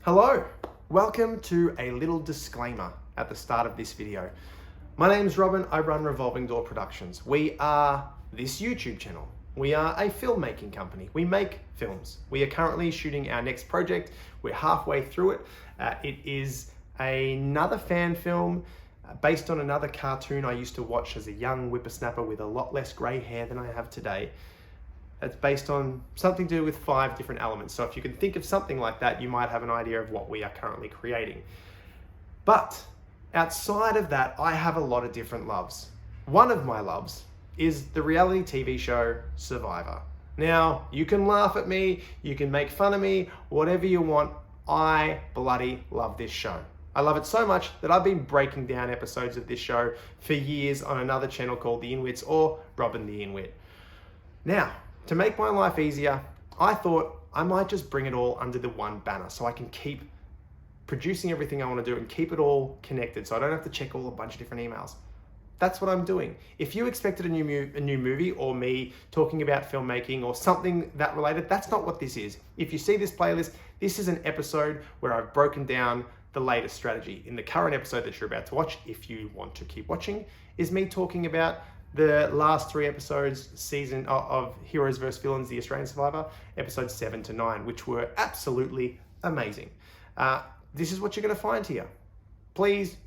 Hello, welcome to a little disclaimer at the start of this video. My name's Robin, I run Revolving Door Productions. We are this YouTube channel. We are a filmmaking company. We make films. We are currently shooting our next project. We're halfway through it. It is another fan film based on another cartoon I used to watch as a young whippersnapper with a lot less grey hair than I have today. It's based on something to do with 5 different elements. So if you can think of something like that, you might have an idea of what we are currently creating. But outside of that, I have a lot of different loves. One of my loves is the reality TV show Survivor. Now, you can laugh at me, you can make fun of me, whatever you want. I bloody love this show. I love it so much that I've been breaking down episodes of this show for years on another channel called The Inwits or Robin the Inwit. Now, to make my life easier, I thought I might just bring it all under the one banner so I can keep producing everything I want to do and keep it all connected so I don't have to check a bunch of different emails. That's what I'm doing. If you expected a new movie or me talking about filmmaking or something that related, that's not what this is. If you see this playlist, this is an episode where I've broken down the latest strategy. In the current episode that you're about to watch, if you want to keep watching, is me talking about the last 3 episodes season of Heroes vs Villains, the Australian Survivor, episodes 7 to 9, which were absolutely amazing. This is what you're going to find here. Please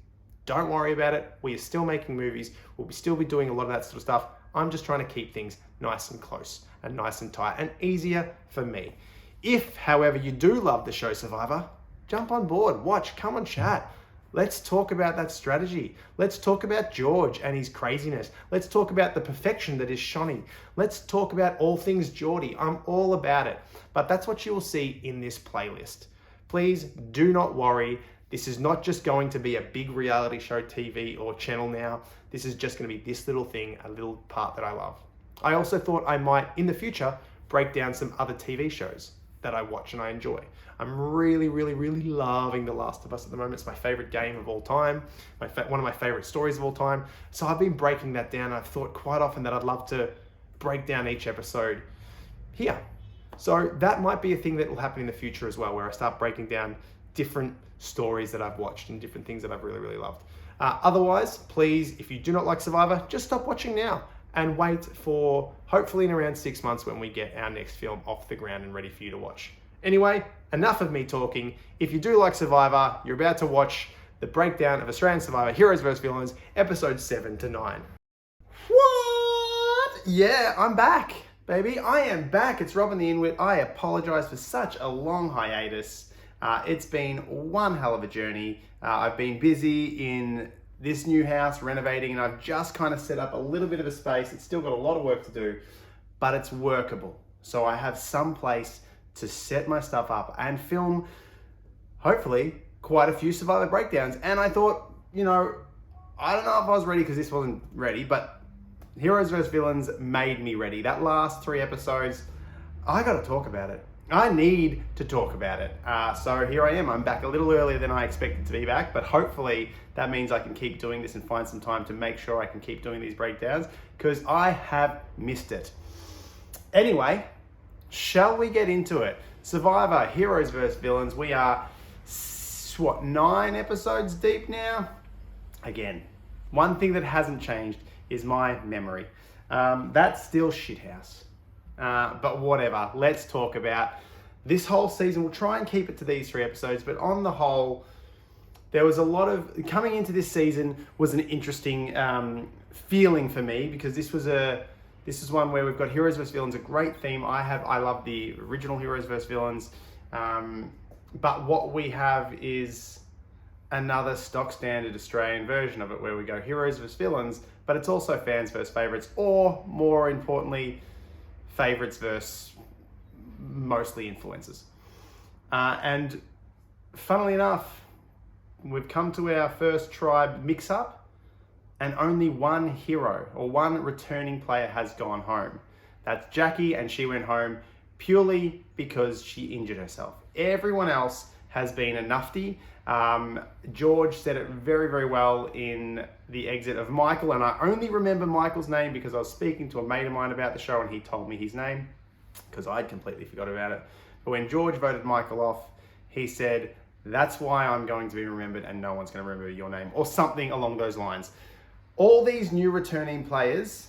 don't worry about it. We are still making movies. We'll still be doing a lot of that sort of stuff. I'm just trying to keep things nice and close and nice and tight and easier for me. If, however, you do love the show Survivor, jump on board, watch, come on chat. Let's talk about that strategy. Let's talk about George and his craziness. Let's talk about the perfection that is Shonny. Let's talk about all things Geordie. I'm all about it. But that's what you will see in this playlist. Please do not worry. This is not just going to be a big reality show TV or channel now. This is just going to be this little thing, a little part that I love. I also thought I might, in the future, break down some other TV shows that I watch and I enjoy. I'm really loving The Last of Us at the moment. It's my favorite game of all time, one of my favorite stories of all time. So I've been breaking that down. I've thought quite often that I'd love to break down each episode here. So that might be a thing that will happen in the future as well, where I start breaking down different stories that I've watched and different things that I've really loved. Otherwise, please, if you do not like Survivor, just stop watching now and wait for hopefully in around 6 months when we get our next film off the ground and ready for you to watch. Anyway, enough of me talking. If you do like Survivor, you're about to watch the breakdown of Australian Survivor Heroes vs Villains, episodes 7 to 9. What? Yeah, I'm back, baby. I am back. It's Robin the Inwit. I apologize for such a long hiatus. It's been one hell of a journey. I've been busy in this new house renovating, and I've just kind of set up a little bit of a space. It's still got a lot of work to do, but it's workable. So I have some place to set my stuff up and film, hopefully, quite a few Survivor breakdowns. And I thought, I don't know if I was ready because this wasn't ready, but Heroes vs Villains made me ready. That last 3 episodes, I got to talk about it. I need to talk about it. So here I am. I'm back a little earlier than I expected to be back, but hopefully that means I can keep doing this and find some time to make sure I can keep doing these breakdowns because I have missed it. Anyway, shall we get into it? Survivor, Heroes vs Villains. We are, 9 episodes deep now? Again, one thing that hasn't changed is my memory. That's still shithouse. But whatever, let's talk about this whole season. We'll try and keep it to these 3 episodes, but on the whole, there was a lot of, coming into this season was an interesting feeling for me because this is one where we've got Heroes vs Villains, a great theme. I love the original Heroes vs Villains, but what we have is another stock standard Australian version of it where we go Heroes vs Villains, but it's also fans versus favorites, or more importantly, favorites versus mostly influencers. And funnily enough, we've come to our first tribe mix-up, and only one hero or one returning player has gone home. That's Jackie, and she went home purely because she injured herself. Everyone else has been a nufty. George said it very well in the exit of Michael, and I only remember Michael's name because I was speaking to a mate of mine about the show and he told me his name because I'd completely forgot about it. But when George voted Michael off, he said, That's why I'm going to be remembered and no one's going to remember your name, or something along those lines. All these new returning players,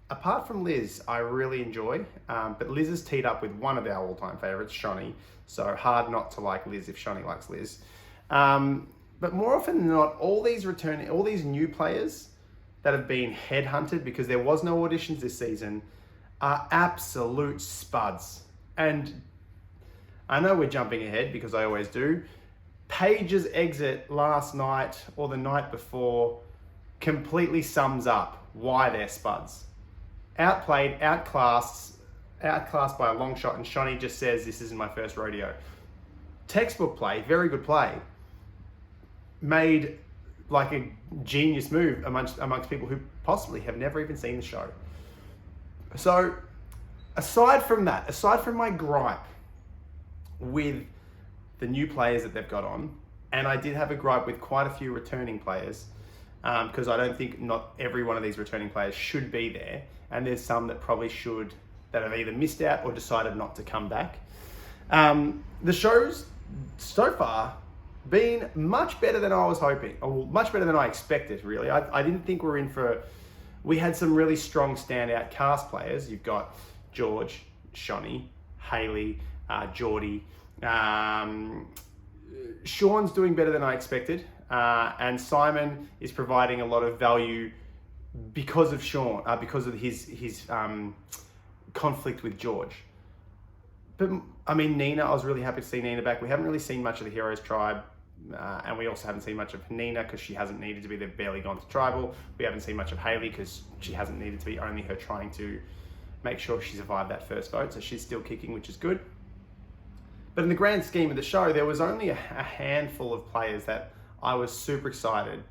apart from Liz, I really enjoy, but Liz is teed up with one of our all-time favorites, Shani, so hard not to like Liz if Shani likes Liz. But more often than not, all these new players that have been headhunted because there was no auditions this season are absolute spuds. And I know we're jumping ahead because I always do. Paige's exit last night or the night before completely sums up why they're spuds. Outplayed, outclassed by a long shot, and Shani just says, "This isn't my first rodeo." Textbook play, very good play. Made like a genius move amongst people who possibly have never even seen the show. So, aside from my gripe with the new players that they've got on, and I did have a gripe with quite a few returning players, because I don't think not every one of these returning players should be there, and there's some that probably should, that have either missed out or decided not to come back. The show's so far been much better than I was hoping, or much better than I expected, really. I didn't think we had some really strong standout cast players. You've got George, Shani, Hayley, Geordie. Sean's doing better than I expected, and Simon is providing a lot of value because of Sean, because of his conflict with George. But I mean, Nina, I was really happy to see Nina back. We haven't really seen much of the Heroes Tribe, and we also haven't seen much of Nina because she hasn't needed to be. They've barely gone to Tribal. We haven't seen much of Hayley because she hasn't needed to be. Only her trying to make sure she survived that first vote, so she's still kicking, which is good. But in the grand scheme of the show, there was only a handful of players that I was super excited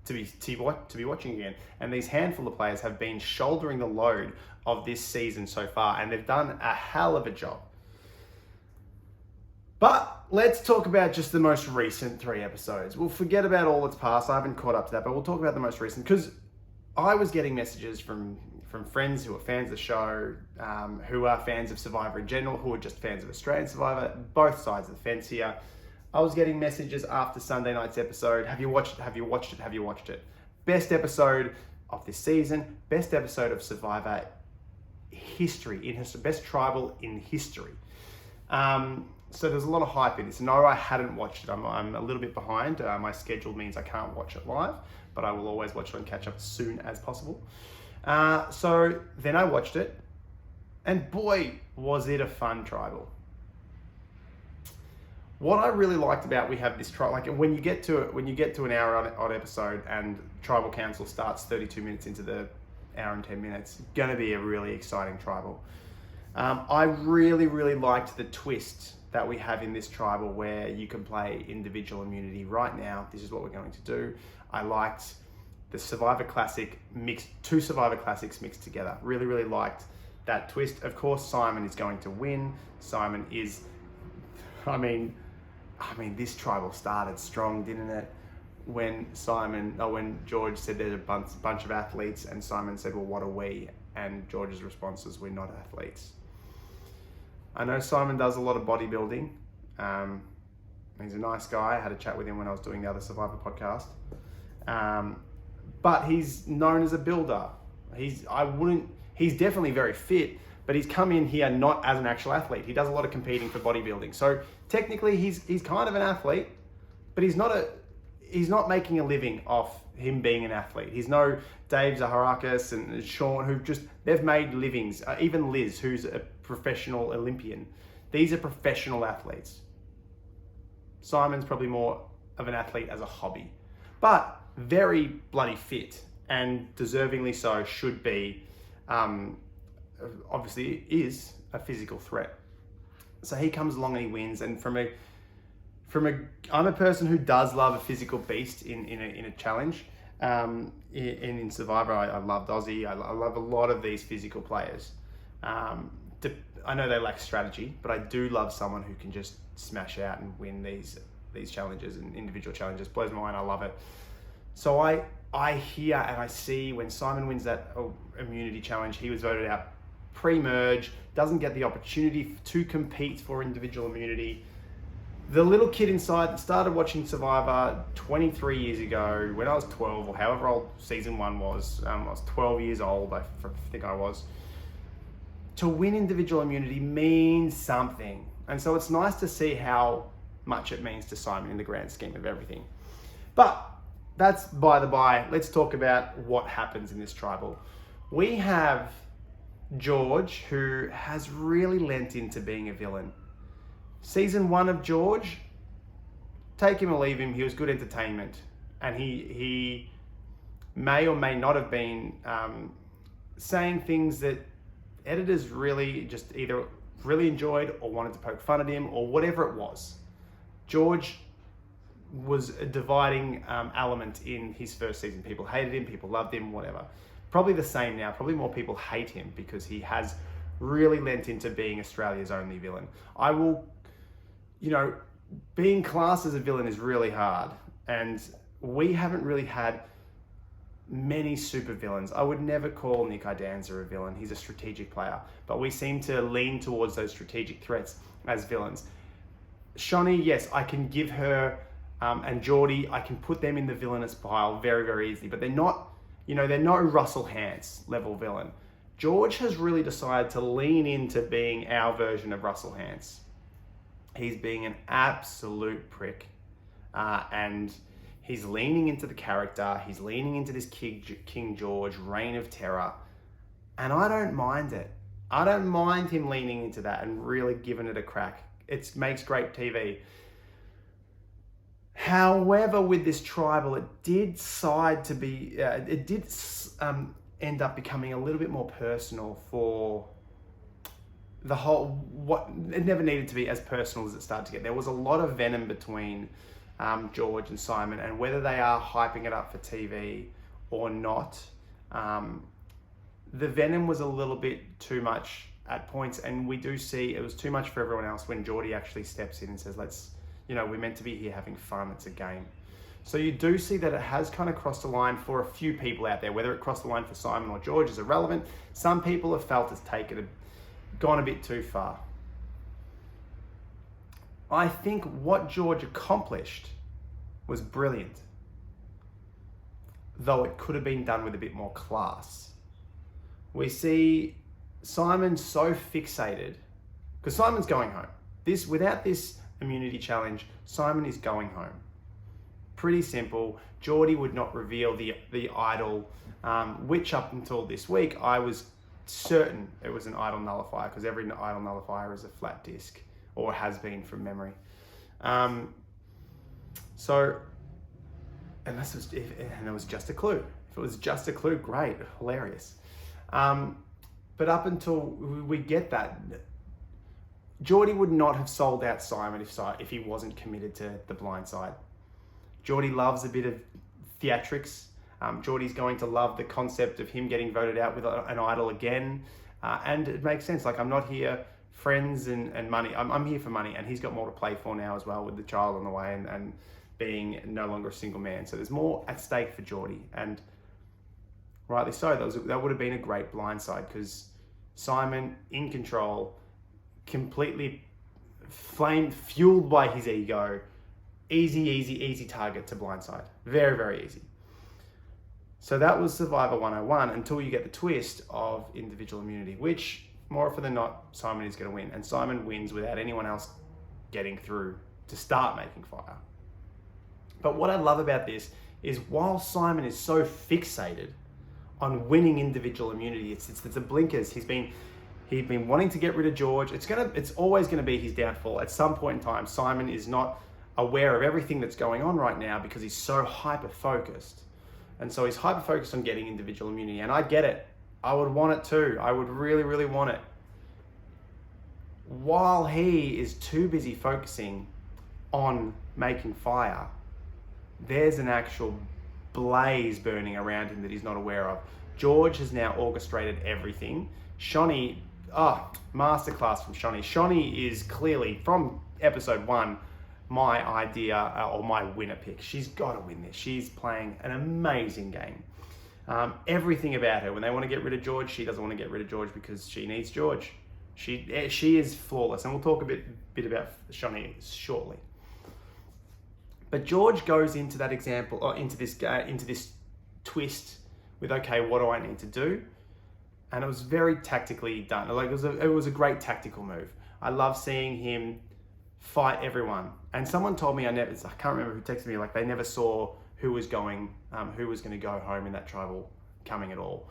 to be watching again. And these handful of players have been shouldering the load of this season so far, and they've done a hell of a job. But let's talk about just the most recent 3 episodes. We'll forget about all that's past. I haven't caught up to that, but we'll talk about the most recent, because I was getting messages from friends who are fans of the show, who are fans of Survivor in general, who are just fans of Australian Survivor, both sides of the fence here. I was getting messages after Sunday night's episode. Have you watched it? Have you watched it? Have you watched it? Best episode of this season. Best episode of Survivor history, best tribal in history. So there's a lot of hype in this. No, I hadn't watched it. I'm a little bit behind. My schedule means I can't watch it live, but I will always watch it and catch up as soon as possible. So then I watched it, and boy, was it a fun tribal. What I really liked about we have this tribal, like when you get to an hour odd episode and tribal council starts 32 minutes into the hour and 10 minutes, it's going to be a really exciting tribal. I really, really liked the twist that we have in this tribal where you can play individual immunity right now. This is what we're going to do. I liked the Survivor Classic mixed, 2 Survivor Classics mixed together. Really, really liked that twist. Of course, Simon is going to win. Simon is, I mean, this tribal started strong, didn't it? When George said there's a bunch of athletes, and Simon said, well, what are we? And George's response was, we're not athletes. I know Simon does a lot of bodybuilding. He's a nice guy. I had a chat with him when I was doing the other Survivor podcast. But he's known as a builder. He's definitely very fit, but he's come in here not as an actual athlete. He does a lot of competing for bodybuilding. So technically he's kind of an athlete, but he's not making a living off him being an athlete. He's no Dave Zaharakis and Sean they've made livings. Even Liz, who's a professional Olympian. These are professional athletes. Simon's probably more of an athlete as a hobby, but very bloody fit, and deservingly so. Should be, obviously is a physical threat. So he comes along and he wins. And I'm a person who does love a physical beast in a challenge. In Survivor, I loved Aussie. I love a lot of these physical players. I know they lack strategy, but I do love someone who can just smash out and win these challenges and individual challenges. Blows my mind. I love it. So I hear and I see when Simon wins that immunity challenge, he was voted out pre-merge, doesn't get the opportunity to compete for individual immunity. The little kid inside that started watching Survivor 23 years ago when I was 12, or however old season 1 was. I was 12 years old, I think I was. To win individual immunity means something. And so it's nice to see how much it means to Simon in the grand scheme of everything. But that's by the by. Let's talk about what happens in this tribal. We have George, who has really lent into being a villain. Season 1 of George, take him or leave him, he was good entertainment. And he may or may not have been saying things that editors really just either really enjoyed or wanted to poke fun at him or whatever it was. George was a dividing element in his first season. People hated him, people loved him, whatever. Probably the same now. Probably more people hate him because he has really lent into being Australia's only villain. I will, being classed as a villain is really hard. And we haven't really had many super villains. I would never call Nick Idanza a villain. He's a strategic player. But we seem to lean towards those strategic threats as villains. Shani, yes, I can give her, and Geordie, I can put them in the villainous pile very, very easily. But they're not, they're no Russell Hantz level villain. George has really decided to lean into being our version of Russell Hantz. He's being an absolute prick. And he's leaning into the character. He's leaning into this King George reign of terror. And I don't mind it. I don't mind him leaning into that and really giving it a crack. It makes great TV. However, with this tribal, it did end up becoming a little bit more personal for the whole, it never needed to be as personal as it started to get. There was a lot of venom between George and Simon, and whether they are hyping it up for TV or not, the venom was a little bit too much at points, and we do see it was too much for everyone else when Geordie actually steps in and says, let's, we're meant to be here having fun, it's a game. So you do see that it has kind of crossed the line for a few people out there. Whether it crossed the line for Simon or George is irrelevant. Some people have felt it's gone a bit too far. I think what George accomplished was brilliant, though it could have been done with a bit more class. We see Simon so fixated, because Simon's going home. Without this immunity challenge, Simon is going home. Pretty simple. Geordie would not reveal the idol, which up until this week, I was certain it was an idol nullifier, because every idol nullifier is a flat disc, or has been from memory. So, and it was just a clue. If it was just a clue, great, hilarious. But up until we get that, Geordie would not have sold out Simon if he wasn't committed to the blind side. Geordie loves a bit of theatrics. Geordie's going to love the concept of him getting voted out with an idol again. And it makes sense. Like, I'm not here friends and money. I'm here for money. And he's got more to play for now as well, with the child on the way and being no longer a single man. So there's more at stake for Geordie. And rightly so. That would have been a great blindside, because Simon in control, completely fueled by his ego. Easy target to blindside. Very, very easy. So that was Survivor 101 until you get the twist of individual immunity, which more often than not, Simon is going to win. And Simon wins without anyone else getting through to start making fire. But what I love about this is, while Simon is so fixated on winning individual immunity, it's the blinkers. He'd been wanting to get rid of George. It's always going to be his downfall. At some point in time, Simon is not aware of everything that's going on right now because he's so hyper-focused. And so he's hyper-focused on getting individual immunity. And I get it. I would want it too. I would really, really want it. While he is too busy focusing on making fire, there's an actual blaze burning around him that he's not aware of. George has now orchestrated everything. Shani, masterclass from Shani. Shani is clearly, from episode 1, my idea or my winner pick. She's got to win this. She's playing an amazing game. Everything about her, when they want to get rid of George, she doesn't want to get rid of George because she needs George. She is flawless, and we'll talk a bit about Shani shortly. But George goes into that example, or into this twist with, okay, what do I need to do? And it was very tactically done. Like it was a great tactical move. I love seeing him fight everyone. And someone told me, I can't remember who texted me, like they never saw who was going to go home in that tribal coming at all.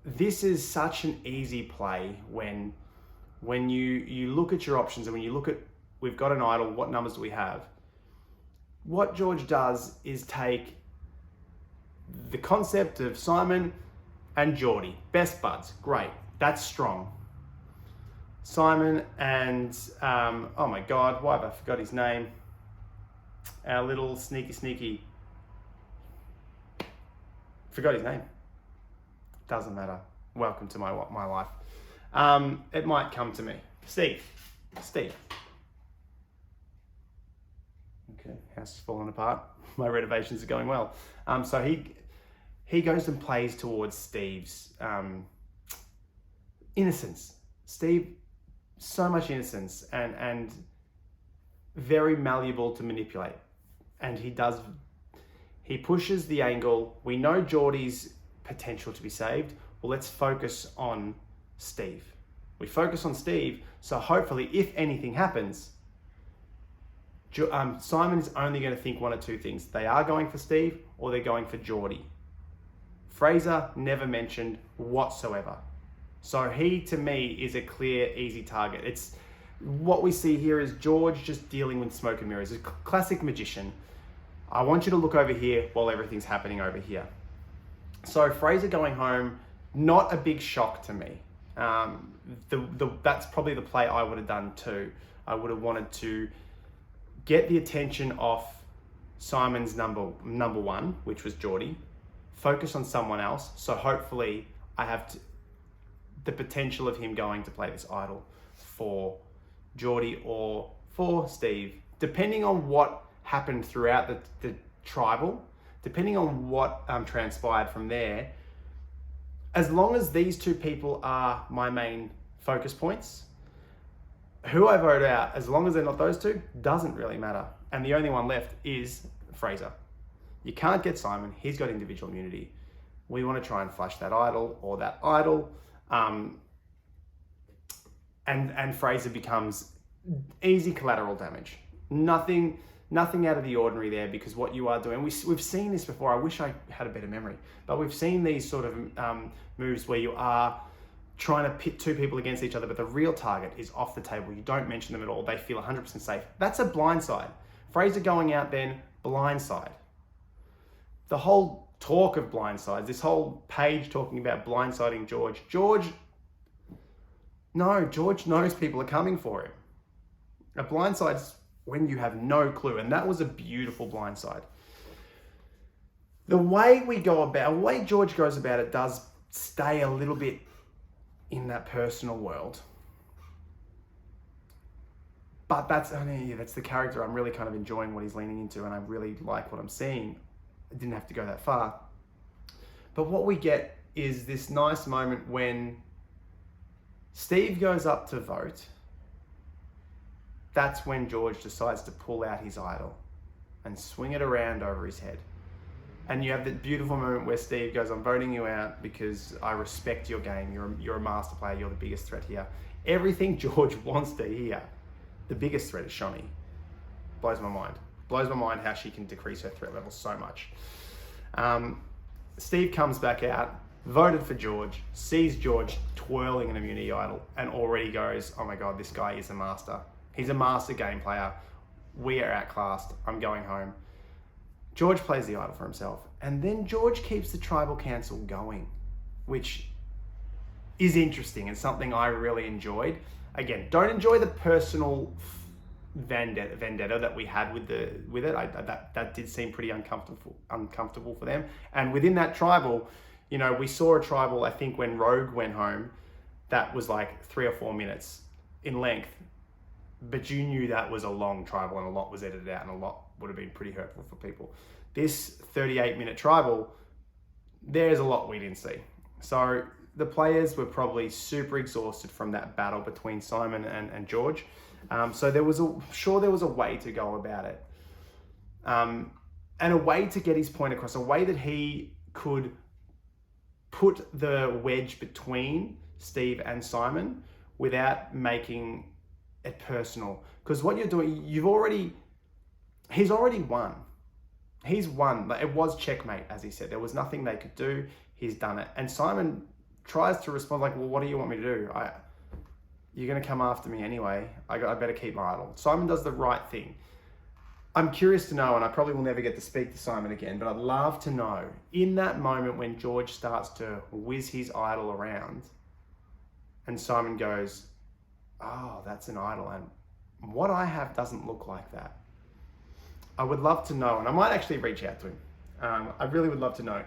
This is such an easy play when you look at your options and when you look at, we've got an idol, what numbers do we have? What George does is take the concept of Simon and Geordie, best buds, great, that's strong. Simon and, oh my God, why have I forgot his name? Our little sneaky, forgot his name. Doesn't matter. Welcome to my life. It might come to me. Steve. Okay, house is falling apart. My renovations are going well. So he goes and plays towards Steve's innocence. Steve, so much innocence and very malleable to manipulate. And he pushes the angle. We know Geordie's potential to be saved. Well, let's focus on Steve. We focus on Steve, so hopefully if anything happens, Simon is only going to think one of two things. They are going for Steve or they're going for Geordie. Fraser never mentioned whatsoever. So he, to me, is a clear, easy target. It's what we see here is George just dealing with smoke and mirrors. A classic magician. I want you to look over here while everything's happening over here. So Fraser going home, not a big shock to me. That's probably the play I would have done too. I would have wanted to get the attention off Simon's number one, which was Geordie, focus on someone else. So hopefully I have the potential of him going to play this idol for Geordie or for Steve, depending on what happened throughout the tribal, depending on what transpired from there. As long as these two people are my main focus points, who I vote out, as long as they're not those two, doesn't really matter. And the only one left is Fraser. You can't get Simon. He's got individual immunity. We want to try and flush that idol or that idol. And Fraser becomes easy collateral damage. Nothing out of the ordinary there, because what you are doing, we've seen this before. I wish I had a better memory, but we've seen these sort of moves where you are trying to pit two people against each other, but the real target is off the table. You don't mention them at all. They feel 100% safe. That's a blindside. Fraser going out then, blindside. The whole talk of blindsides, this whole page talking about blindsiding George. George knows people are coming for him. A blindside's when you have no clue, and that was a beautiful blindside. The way George goes about it does stay a little bit in that personal world. But that's the character. I'm really kind of enjoying what he's leaning into, and I really like what I'm seeing. I didn't have to go that far. But what we get is this nice moment when Steve goes up to vote. That's when George decides to pull out his idol and swing it around over his head. And you have the beautiful moment where Steve goes, I'm voting you out because I respect your game. You're a master player. You're the biggest threat here. Everything George wants to hear. The biggest threat is Shani. Blows my mind. Blows my mind how she can decrease her threat level so much. Steve comes back out, voted for George, sees George twirling an immunity idol, and already goes, oh my God, this guy is a master. He's a master game player. We are outclassed. I'm going home. George plays the idol for himself. And then George keeps the tribal council going, which is interesting and something I really enjoyed. Again, don't enjoy the personal vendetta that we had with it. That did seem pretty uncomfortable for them. And within that tribal, we saw a tribal, I think when Rogue went home, that was like 3 or 4 minutes in length. But you knew that was a long tribal and a lot was edited out and a lot would have been pretty hurtful for people. This 38-minute tribal, there's a lot we didn't see. So the players were probably super exhausted from that battle between Simon and George. So there was a way to go about it. and a way to get his point across, a way that he could put the wedge between Steve and Simon without making it personal. Because what you're doing, he's already won. He's won. It was checkmate, as he said. There was nothing they could do. He's done it. And Simon tries to respond like, well, what do you want me to do? You're going to come after me anyway. I better keep my idol. Simon does the right thing. I'm curious to know, and I probably will never get to speak to Simon again, but I'd love to know, in that moment when George starts to whiz his idol around, and Simon goes, oh, that's an idol, and what I have doesn't look like that. I would love to know, and I might actually reach out to him. I really would love to know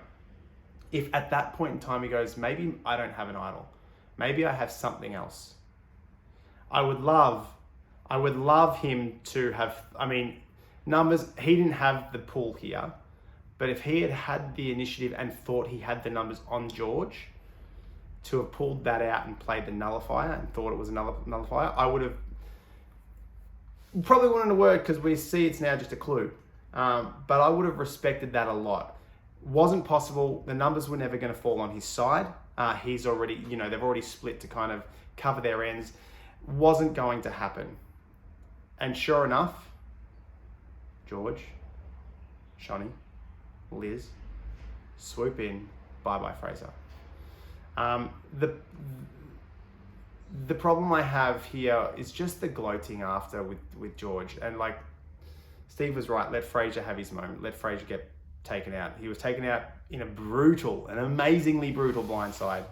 if at that point in time he goes, maybe I don't have an idol. Maybe I have something else. I would love him to have, numbers, he didn't have the pull here, but if he had the initiative and thought he had the numbers on George, to have pulled that out and played the nullifier and thought it was another nullifier, I would have, probably wouldn't have worked because we see it's now just a clue. But I would have respected that a lot. Wasn't possible. The numbers were never going to fall on his side. He's already, they've already split to kind of cover their ends. Wasn't going to happen. And sure enough, George, Shonny, Liz, swoop in, bye-bye Fraser. The problem I have here is just the gloating after with George. And like Steve was right, let Fraser have his moment. Let Fraser get taken out. He was taken out in an amazingly brutal blindside.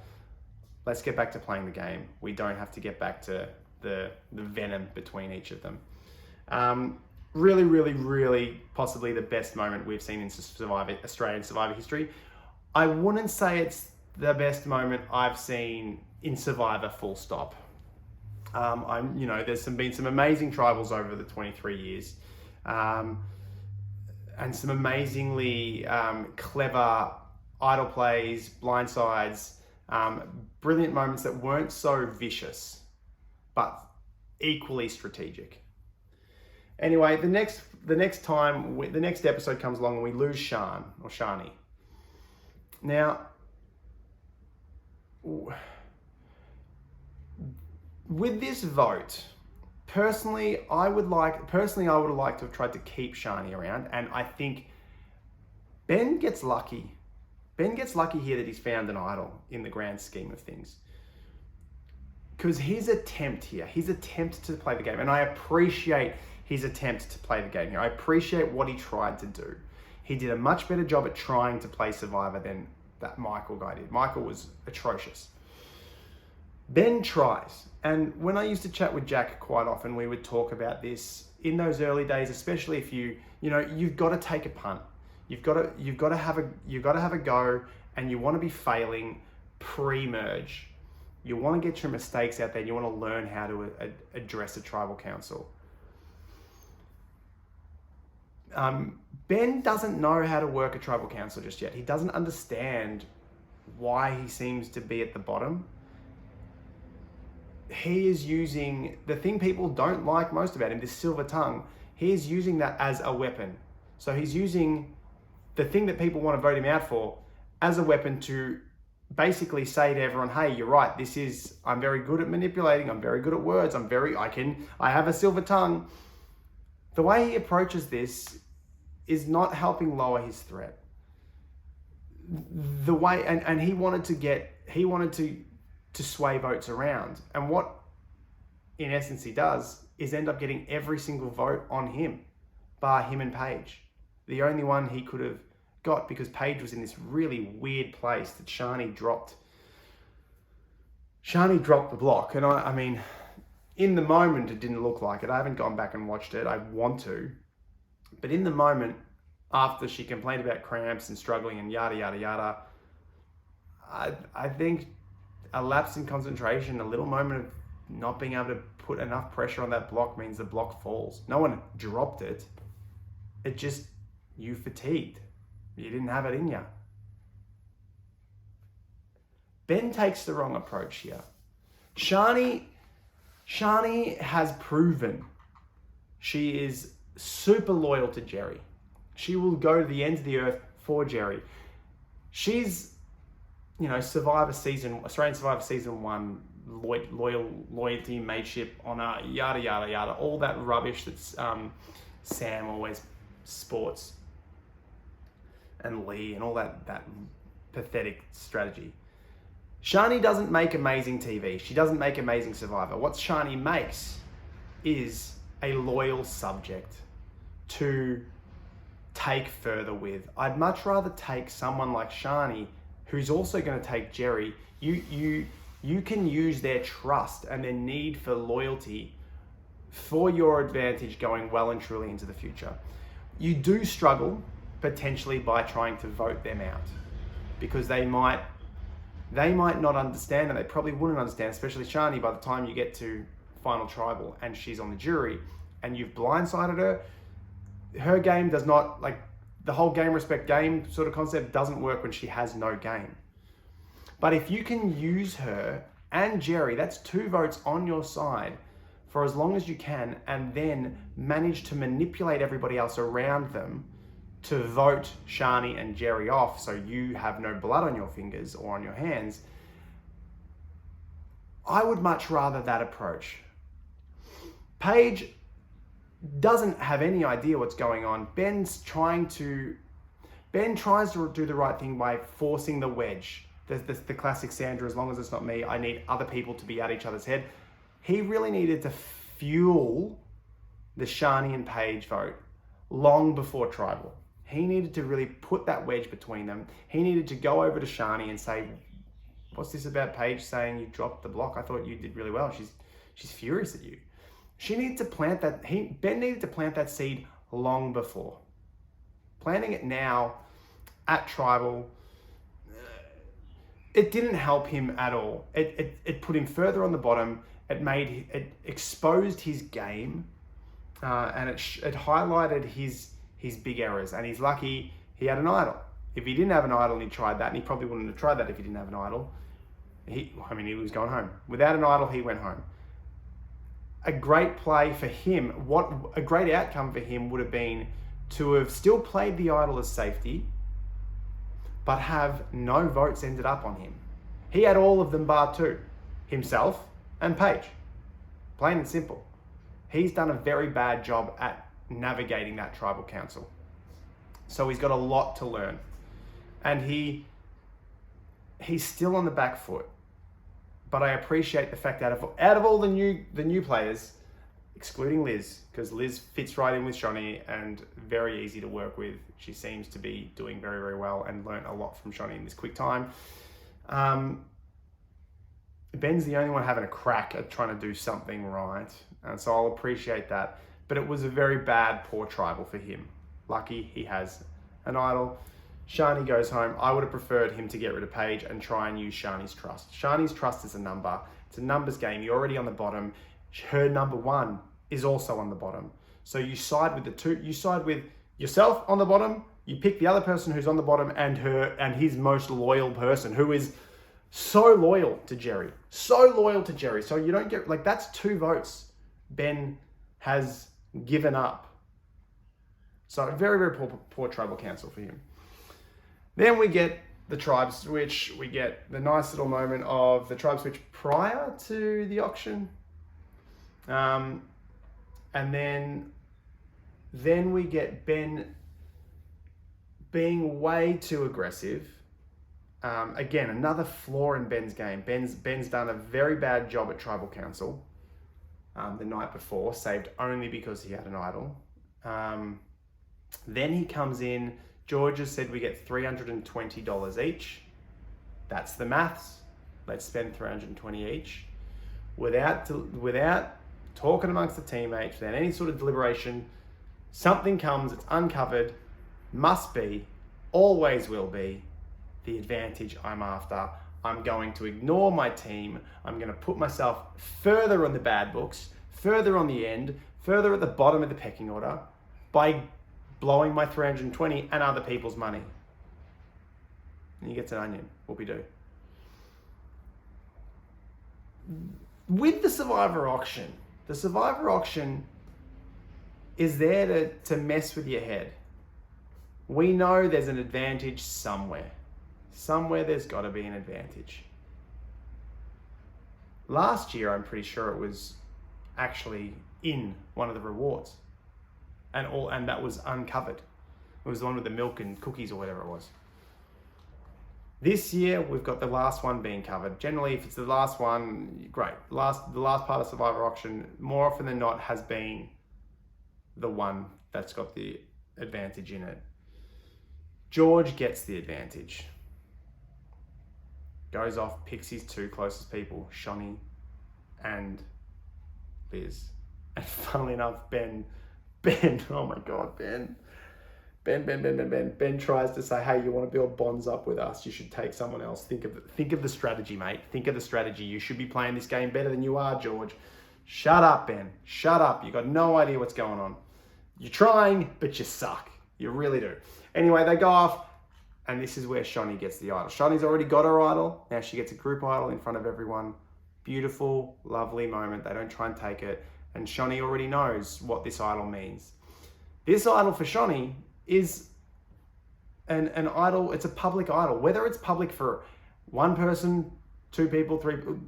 Let's get back to playing the game. We don't have to get back to the venom between each of them. Really, really, really possibly the best moment we've seen in Australian Survivor history. I wouldn't say it's the best moment I've seen in Survivor, full stop. There's been some amazing tribals over the 23 years, and some amazingly clever idol plays, blindsides, brilliant moments that weren't so vicious, but equally strategic. Anyway, the next episode comes along and we lose Shani. Now, with this vote, personally, I would have liked to have tried to keep Shani around, and I think Ben gets lucky. Ben gets lucky here that he's found an idol in the grand scheme of things. Because his attempt to play the game, and I appreciate his attempt to play the game here. I appreciate what he tried to do. He did a much better job at trying to play Survivor than that Michael guy did. Michael was atrocious. Ben tries. And when I used to chat with Jack quite often, we would talk about this in those early days, especially if you've got to take a punt. You've got to have a go, and you want to be failing pre-merge. You want to get your mistakes out there, and you want to learn how to address a tribal council. Ben doesn't know how to work a tribal council just yet. He doesn't understand why he seems to be at the bottom. He is using the thing people don't like most about him, this silver tongue. He is using that as a weapon. So he's using the thing that people want to vote him out for as a weapon to basically say to everyone, hey, you're right. I'm very good at manipulating. I'm very good at words. I have a silver tongue. The way he approaches this is not helping lower his threat. The way, and he wanted to sway votes around. And what, in essence, he does is end up getting every single vote on him, bar him and Paige. The only one he could have got, because Paige was in this really weird place that Shani dropped the block. And I mean, in the moment, it didn't look like it. I haven't gone back and watched it. I want to. But in the moment, after she complained about cramps and struggling and yada, yada, yada, I think a lapse in concentration, a little moment of not being able to put enough pressure on that block means the block falls. No one dropped it. It just, you fatigued. You didn't have it in you. Ben takes the wrong approach here. Shani has proven she is super loyal to Jerry. She will go to the ends of the earth for Jerry. She's, Australian Survivor Season 1, loyalty, mateship, honor, yada, yada, yada. All that rubbish that's Sam always sports. And Lee and all that pathetic strategy. Shani doesn't make amazing TV. She doesn't make amazing Survivor. What Shani makes is a loyal subject to take further with. I'd much rather take someone like Shani, who's also going to take Jerry. You can use their trust and their need for loyalty for your advantage going well and truly into the future. You do struggle potentially by trying to vote them out, because they might not understand, and they probably wouldn't understand, especially Shani, by the time you get to Final Tribal and she's on the jury and you've blindsided her. Her game does not, like, the whole game, respect game sort of concept doesn't work when she has no game. But if you can use her and Jerry, that's 2 votes on your side for as long as you can, and then manage to manipulate everybody else around them to vote Shani and Jerry off so you have no blood on your fingers or on your hands. I would much rather that approach. Paige doesn't have any idea what's going on. Ben tries to do the right thing by forcing the wedge. The classic Sandra, as long as it's not me, I need other people to be at each other's head. He really needed to fuel the Shani and Paige vote long before Tribal. He needed to really put that wedge between them. He needed to go over to Shani and say, what's this about Paige saying you dropped the block? I thought you did really well. She's furious at you. She needed to plant that, Ben needed to plant that seed long before. Planting it now at Tribal, it didn't help him at all. It put him further on the bottom. It exposed his game, and it highlighted his big errors. And he's lucky he had an idol. If he didn't have an idol and he tried that, and he probably wouldn't have tried that if he didn't have an idol, he was going home. Without an idol, he went home. A great play for him, a great outcome for him would have been to have still played the idol as safety, but have no votes ended up on him. He had all of them bar 2, himself and Paige. Plain and simple. He's done a very bad job at navigating that tribal council. So he's got a lot to learn. And he's still on the back foot. But I appreciate the fact that out of all the new players, excluding Liz, because Liz fits right in with Shani and very easy to work with. She seems to be doing very, very well and learned a lot from Shani in this quick time. Ben's the only one having a crack at trying to do something right. And so I'll appreciate that. But it was a very bad, poor tribal for him. Lucky he has an idol. Shani goes home. I would have preferred him to get rid of Paige and try and use Shani's trust. Shani's trust is a number. It's a numbers game. You're already on the bottom. Her number 1 is also on the bottom. So you side with the two. You side with yourself on the bottom. You pick the other person who's on the bottom and his most loyal person, who is so loyal to Jerry. So loyal to Jerry. So you don't get, like, that's 2 votes Ben has given up. So very, very poor tribal council for him. Then we get the tribe switch. We get the nice little moment of the tribe switch prior to the auction. And then we get Ben being way too aggressive. Again, another flaw in Ben's game. Ben's done a very bad job at tribal council the night before, saved only because he had an idol. Then he comes in. George has said we get $320 each. That's the maths. Let's spend $320 each. Without talking amongst the teammates, without any sort of deliberation, something comes, it's uncovered, must be, always will be, the advantage I'm after. I'm going to ignore my team. I'm going to put myself further on the bad books, further on the end, further at the bottom of the pecking order by blowing my 320 and other people's money. And he gets an onion. Whoopie-doo. With the Survivor auction is there to mess with your head. We know there's an advantage somewhere. Somewhere there's got to be an advantage. Last year, I'm pretty sure it was actually in one of the rewards. And that was uncovered. It was the one with the milk and cookies or whatever it was. This year, we've got the last one being covered. Generally, if it's the last one, great. The last part of Survivor Auction, more often than not, has been the one that's got the advantage in it. George gets the advantage. Goes off, picks his two closest people, Shani and Liz. And funnily enough, Ben, oh my God, Ben tries to say, hey, you want to build bonds up with us? You should take someone else. Think of the strategy, mate. Think of the strategy. You should be playing this game better than you are, George. Shut up, Ben. Shut up. You got no idea what's going on. You're trying, but you suck. You really do. Anyway, they go off, and this is where Shani gets the idol. Shani's already got her idol. Now she gets a group idol in front of everyone. Beautiful, lovely moment. They don't try and take it. And Shani already knows what this idol means. This idol for Shani is an idol. It's a public idol. Whether it's public for one person, two people, three people,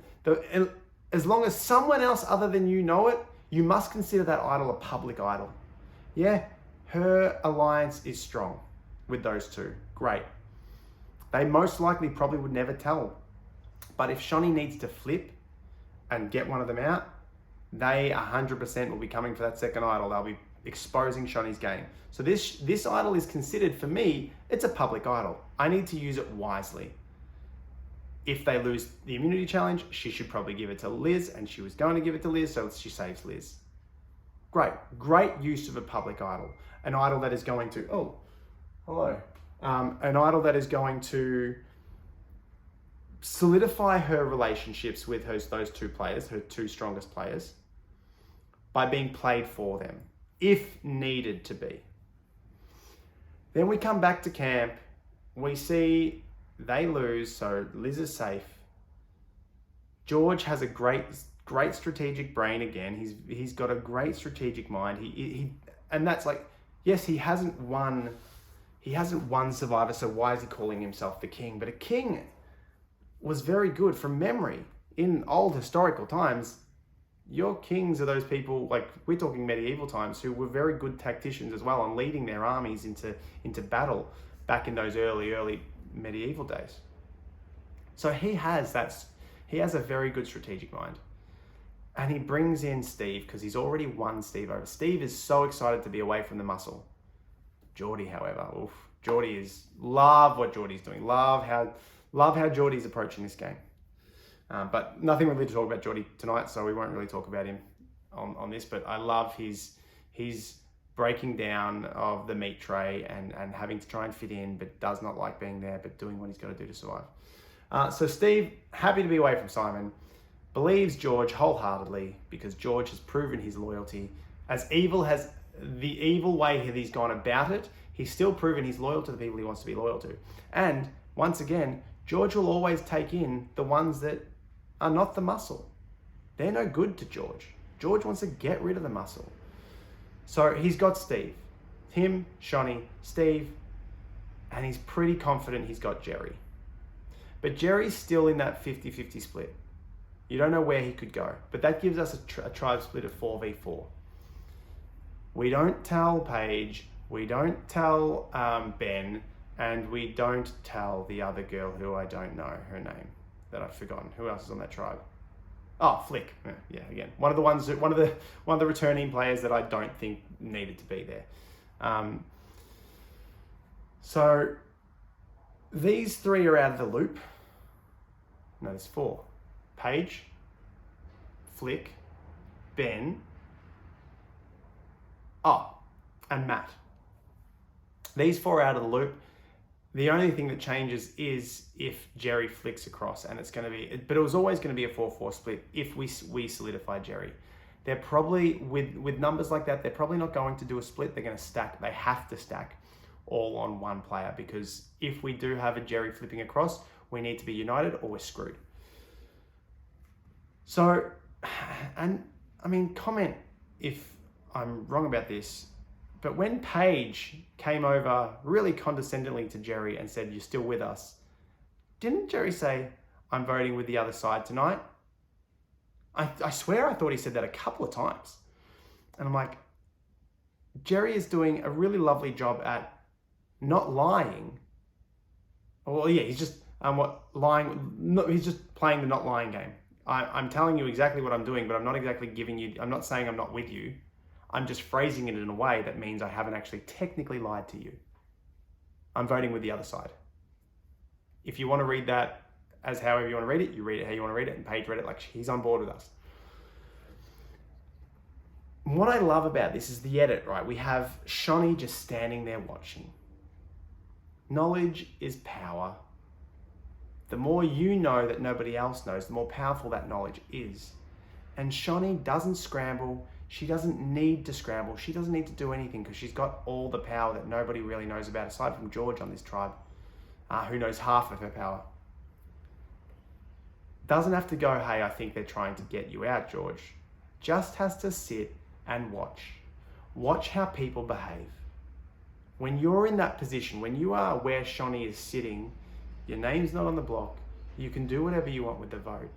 as long as someone else other than you know it, you must consider that idol a public idol. Yeah, her alliance is strong with those two. Great. They most likely probably would never tell. But if Shani needs to flip and get one of them out, they 100% will be coming for that second idol. They'll be exposing Shani's game. So this idol is considered, for me, it's a public idol. I need to use it wisely. If they lose the immunity challenge, she should probably give it to Liz, and she was going to give it to Liz, so she saves Liz. Great use of a public idol. An idol that is going to, oh, hello. An idol that is going to solidify her relationships with those two players, her two strongest players, by being played for them, if needed to be. Then we come back to camp. We see they lose, so Liz is safe. George has a great strategic brain again. He's got a great strategic mind. And that's like, yes, he hasn't won Survivor, so why is he calling himself the king? But a king was very good from memory. In old historical times, your kings are those people, like we're talking medieval times, who were very good tacticians as well and leading their armies into battle back in those early medieval days. So he has a very good strategic mind. And he brings in Steve because he's already won Steve over. Steve is so excited to be away from the muscle. Geordie, however, love what Geordie's doing. Love how Geordie's approaching this game. But nothing really to talk about Geordie tonight, so we won't really talk about him on this. But I love his breaking down of the meat tray and having to try and fit in, but does not like being there, but doing what he's got to do to survive. So Steve, happy to be away from Simon, believes George wholeheartedly because George has proven his loyalty. As evil as the evil way he's gone about it, he's still proven he's loyal to the people he wants to be loyal to. And once again, George will always take in the ones that are not the muscle. They're no good to George. George wants to get rid of the muscle. So he's got Steve. Him, Shani, Steve, and he's pretty confident he's got Jerry. But Jerry's still in that 50-50 split. You don't know where he could go, but that gives us a tribe split of 4v4. We don't tell Paige, we don't tell Ben, and we don't tell the other girl who I don't know her name, that I've forgotten. Who else is on that tribe? Oh, Flick. Yeah, again, one of the returning players that I don't think needed to be there. So these three are out of the loop. No, there's four. Paige, Flick, Ben, and Matt. These four are out of the loop. The only thing that changes is if Jerry flicks across, and it's going to be, but it was always going to be a 4-4 split if we solidify Jerry. They're probably, with numbers like that, they're probably not going to do a split. They're going to stack. They have to stack all on one player, because if we do have a Jerry flipping across, we need to be united or we're screwed. So, and I mean, comment if I'm wrong about this. But when Paige came over really condescendingly to Jerry and said, "You're still with us," didn't Jerry say, "I'm voting with the other side tonight"? I swear I thought he said that a couple of times. And I'm like, Jerry is doing a really lovely job at not lying. Well, yeah, he's just lying. No, he's just playing the not lying game. I'm telling you exactly what I'm doing, but I'm not exactly giving you, I'm not saying I'm not with you. I'm just phrasing it in a way that means I haven't actually technically lied to you. I'm voting with the other side. If you want to read that as however you want to read it, you read it how you want to read it, and Paige read it like he's on board with us. What I love about this is the edit, right? We have Shani just standing there watching. Knowledge is power. The more you know that nobody else knows, the more powerful that knowledge is. And Shani doesn't scramble. She doesn't need to scramble. She doesn't need to do anything because she's got all the power that nobody really knows about aside from George on this tribe, who knows half of her power. Doesn't have to go, "Hey, I think they're trying to get you out, George." Just has to sit and watch. Watch how people behave. When you're in that position, when you are where Shani is sitting, your name's not on the block, you can do whatever you want with the vote.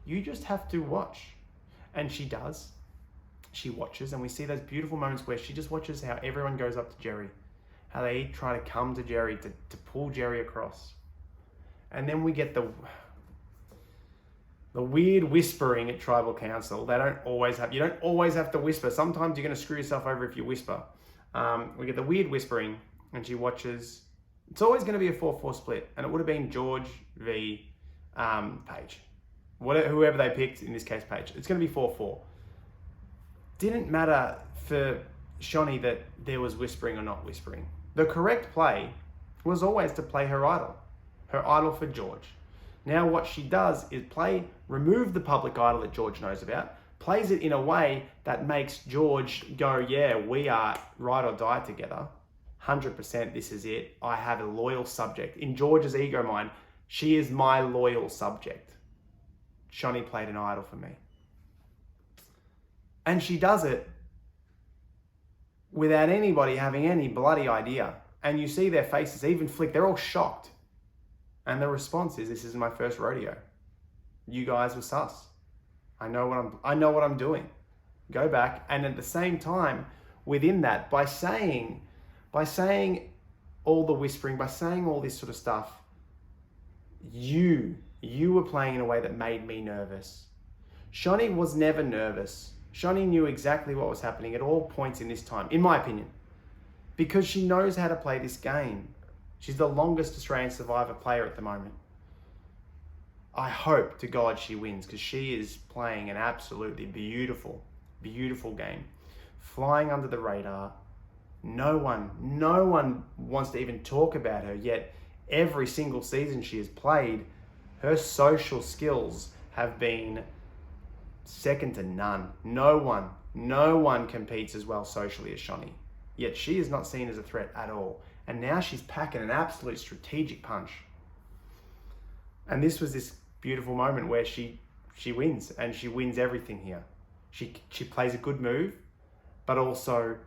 You just have to watch. And she does. She watches, and we see those beautiful moments where she just watches how everyone goes up to Jerry, how they try to come to Jerry to pull Jerry across. And then we get the weird whispering at Tribal Council. You don't always have to whisper. Sometimes you're going to screw yourself over if you whisper. We get the weird whispering, and she watches. It's always going to be a 4-4 split, and it would have been George v. Paige. Whoever they picked, in this case Paige. It's going to be 4-4. Didn't matter for Shani that there was whispering or not whispering. The correct play was always to play her idol for George. Now what she does is remove the public idol that George knows about, plays it in a way that makes George go, "Yeah, we are ride or die together. 100%, this is it. I have a loyal subject." In George's ego mind, she is my loyal subject. Shani played an idol for me. And she does it without anybody having any bloody idea. And you see their faces even flick. They're all shocked. And the response is, "This is my first rodeo. You guys were sus. I know what I'm doing. Go back." And at the same time, within that, by saying all the whispering, by saying all this sort of stuff, you were playing in a way that made me nervous. Shani was never nervous. Shani knew exactly what was happening at all points in this time, in my opinion, because she knows how to play this game. She's the longest Australian Survivor player at the moment. I hope to God she wins, because she is playing an absolutely beautiful, beautiful game. Flying under the radar. No one wants to even talk about her, yet every single season she has played, her social skills have been second to none. No one competes as well socially as Shani. Yet she is not seen as a threat at all. And now she's packing an absolute strategic punch. And this was this beautiful moment where she wins, and she wins everything here. She plays a good move, but also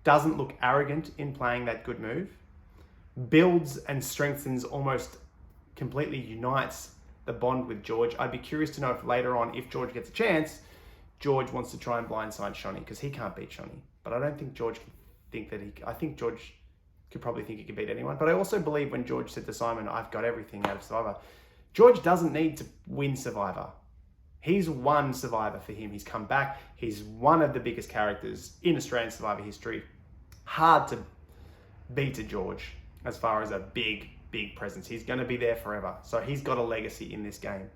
doesn't look arrogant in playing that good move. Builds and strengthens, almost completely unites the bond with George. I'd be curious to know if later on, if George gets a chance, George wants to try and blindside Shani, because he can't beat Shani. But I don't think George can think that I think George could probably think he could beat anyone. But I also believe when George said to Simon, "I've got everything out of Survivor," George doesn't need to win Survivor. He's won Survivor for him. He's come back. He's one of the biggest characters in Australian Survivor history. Hard to beat a George as far as a big presence. He's going to be there forever. So he's got a legacy in this game.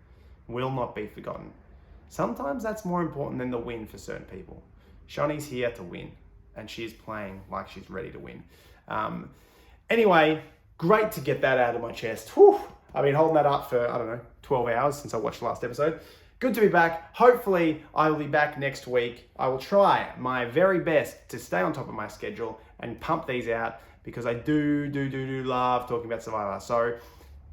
Will not be forgotten. Sometimes that's more important than the win for certain people. Shani's here to win, and she's playing like she's ready to win. Anyway, great to get that out of my chest. Whew. I've been holding that up for, 12 hours since I watched the last episode. Good to be back. Hopefully, I will be back next week. I will try my very best to stay on top of my schedule and pump these out, because I do love talking about Survivor. So,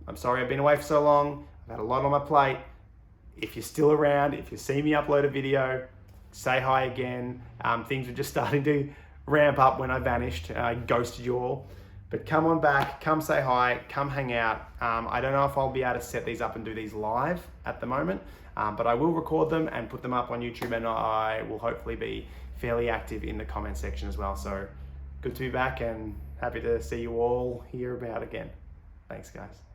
I'm sorry I've been away for so long. I've had a lot on my plate. If you're still around, if you see me upload a video, say hi again. Things are just starting to ramp up when I vanished, ghosted you all. But come on back, come say hi, come hang out. I don't know if I'll be able to set these up and do these live at the moment, but I will record them and put them up on YouTube, and I will hopefully be fairly active in the comment section as well. So good to be back and happy to see you all here about again. Thanks, guys.